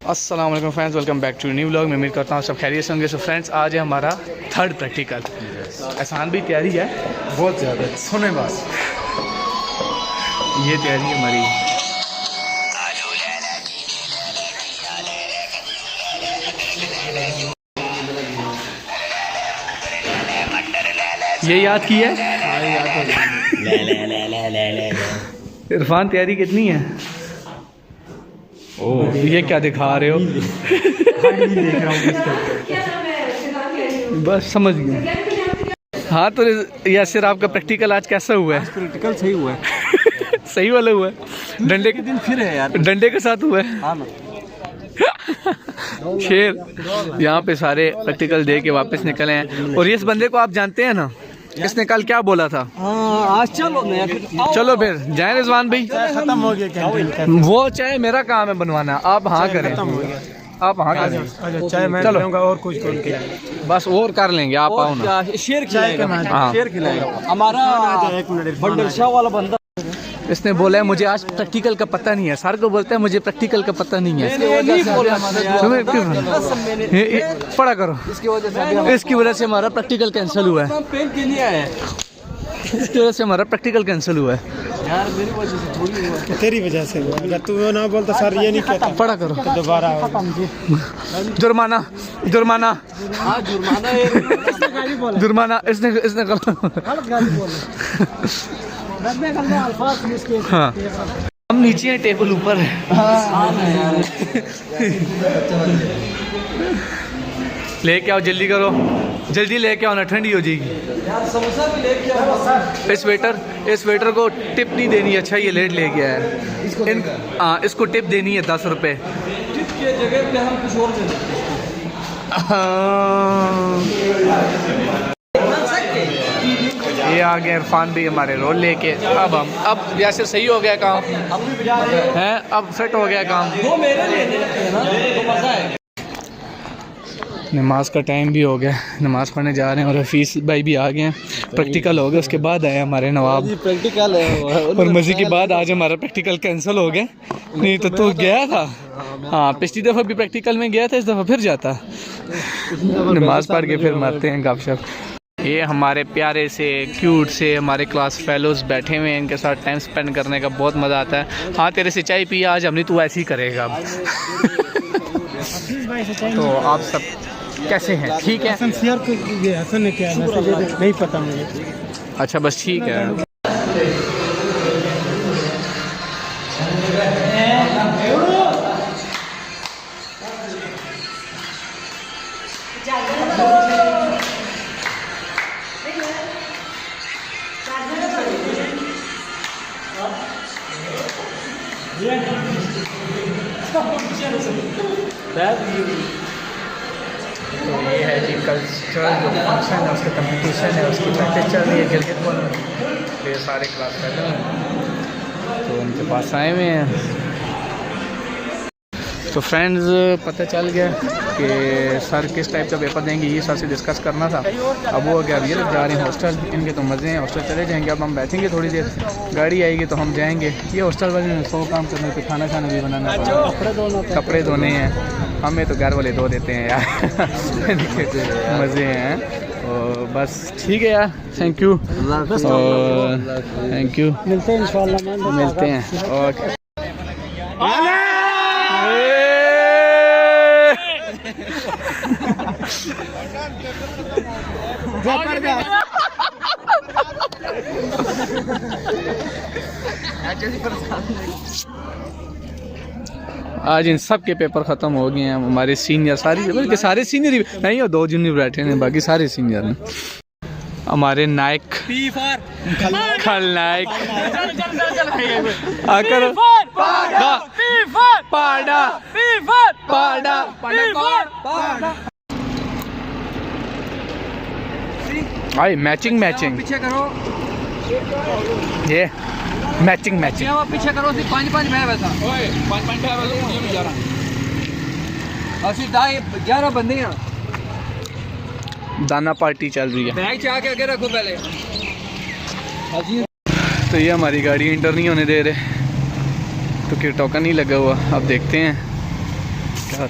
अस्सलाम वालेकुम friends, welcome back to new vlog. मैं उम्मीद करता हूँ सब खैरियत से होंगे। सो फ्रेंड्स, आज है हमारा थर्ड प्रैक्टिकल। आसान भी तैयारी है बहुत ज़्यादा, सुने बस ये तैयारी है हमारी। ये याद की है इरफान, तैयारी कितनी है? ओह, ये क्या दिखा रहे हो? बस समझ गए। हाँ तो यासिर, आपका प्रैक्टिकल आज कैसा हुआ है? प्रैक्टिकल सही हुआ है। सही वाला हुआ है? डंडे के दिन फिर है यार, डंडे के साथ हुआ है। हाँ ना। शेर यहाँ पे सारे प्रैक्टिकल दे के वापस निकले हैं। और इस बंदे को आप जानते हैं ना, इसने कल क्या बोला था? आज चलो चलो फिर जाए रिजवान भाई। खत्म हो गया, वो चाहे मेरा काम है बनवाना, आप हाँ करें, आप हाँ करें। चाय मैं चलो और कुछ बस और कर लेंगे, आप आओ ना। शेर खिलाएगा, हाँ। शेर खिलाएगा हमारा बंडल शाह वाला बंदा। इसने बोला है मुझे आज प्रैक्टिकल का पता नहीं है। सर को बोलते हैं मुझे प्रैक्टिकल का पता नहीं है। पढ़ा करो, इसकी वजह से हमारा प्रैक्टिकल कैंसिल हुआ है। इसकी वजह से हमारा प्रैक्टिकल कैंसिल हुआ है यार, मेरी वजह से थोड़ी, तेरी वजह से हुआ। अगर तू ना बोलता सर ये नहीं कहता। पढ़ा करो तो दोबारा जुर्माना, जुर्माना, जुर्माना जुर्माना। इसने हाँ, हम नीचे हैं, टेबल ऊपर है। लेके आओ, जल्दी करो, जल्दी लेके आओ ना, ठंडी हो जाएगी। इस वेटर को टिप नहीं देनी। अच्छा ये लेट ले गया है। हाँ, इसको टिप देनी है 10 रुपये। टिप के जगह पे हम कुछ और दे देते। ये आ गए इरफान भी हमारे रोल लेके। अब जैसे सही हो गया काम है, अब सेट हो गया काम। नमाज का टाइम भी हो गया, नमाज पढ़ने जा रहे हैं। और हफीज़ भाई भी आ गए हैं। प्रैक्टिकल हो गया, उसके बाद आए हमारे नवाब। प्रैक्टिकल है और मज़े के बाद आज हमारा प्रैक्टिकल कैंसिल हो गया। नहीं तो तू गया था। हाँ, पिछली दफ़ा भी प्रैक्टिकल में गया था, इस दफ़ा फिर जाता। नमाज पढ़ के फिर मारते हैं गपशप। ये हमारे प्यारे से क्यूट से हमारे क्लास फेलोज बैठे हुए हैं, इनके साथ टाइम स्पेंड करने का बहुत मज़ा आता है। हाँ, तेरे से चाय पी आज हमने, तू ऐसे ही करेगा अब। तो आप सब कैसे हैं? ठीक है। हसन ने क्या नहीं पता मुझे। अच्छा बस ठीक है। तो ये है जी कल्चरल जो फंक्शन है, उसका कंपटीशन है, उसकी प्रैक्टिस चल रही है गिलगित में। ये सारे क्लास फेलो हैं तो उनके पास आए हुए हैं। तो फ्रेंड्स, पता चल गया कि सर किस टाइप का पेपर देंगे, ये सर से डिस्कस करना था। अब वो क्या, ये लोग जा रहे हैं हॉस्टल। इनके तो मज़े हैं, हॉस्टल चले जाएंगे। अब हम बैठेंगे थोड़ी देर, गाड़ी आएगी तो हम जाएंगे। ये हॉस्टल वाले में 100 काम करने पे खाना भी बनाना पड़ेगा, कपड़े धोने हैं। हमें तो घर वाले धो देते हैं यार। मज़े हैं। और बस ठीक है यार, थैंक यू, थैंक यू। मिलते हैं इंशाल्लाह, मिलते हैं। ओके। आज इन सब के पेपर ख़त्म हो गए हैं। हमारे सीनियर सारे सीनियर ही नहीं, और 2 जूनियर बैठे हैं, बाकी सारे सीनियर हैं। हमारे नायक खलनायक आकर भाई मैचिंग पीछे करो, ये मैचिंग पीछे करो। 5-5 है वैसा, 5-5 है वैसा। मुझे नहीं जा रहा। और 11 बंदे हैं। दाना पार्टी चल रही है। बैग चाह के आगे रखो पहले। तो ये हमारी गाड़ी इंटर नहीं होने दे रहे, तो कि टोकन नहीं लगा हुआ। अब देखते हैं क्या